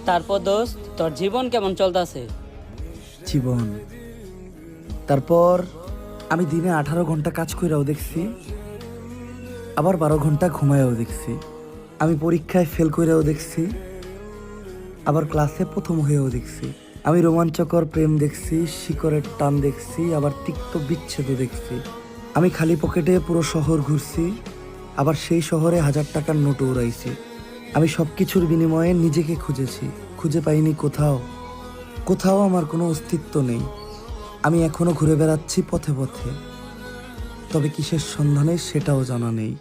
তারপর দোস্ত তোর জীবন কেমন চলতেছে? জীবন, তারপর আমি দিনে 18 ঘন্টা কাজ কইরাও দেখছি, আবার 12 ঘন্টা ঘুমায়ও দেখছি। আমি পরীক্ষায় ফেল কইরাও দেখছি, আবার ক্লাসে প্রথম হয়েও দেখছি। আমি রোমাঞ্চকর প্রেম দেখছি, শিকড়ের টান দেখছি, আবার তিক্ত বিচ্ছেদও দেখছি। আমি খালি পকেটে পুরো শহর ঘুরছি, আবার সেই শহরে 1000 টাকার নোটও উড়াইছি। আমি সব কিছুর বিনিময়ে নিজেকে খুঁজেছি, খুঁজে পাইনি কোথাও। কোথাও আমার কোনো অস্তিত্ব নেই। আমি এখনো ঘুরে বেড়াচ্ছি পথে পথে, তবে কিসের সন্ধানে সেটাও জানা নেই।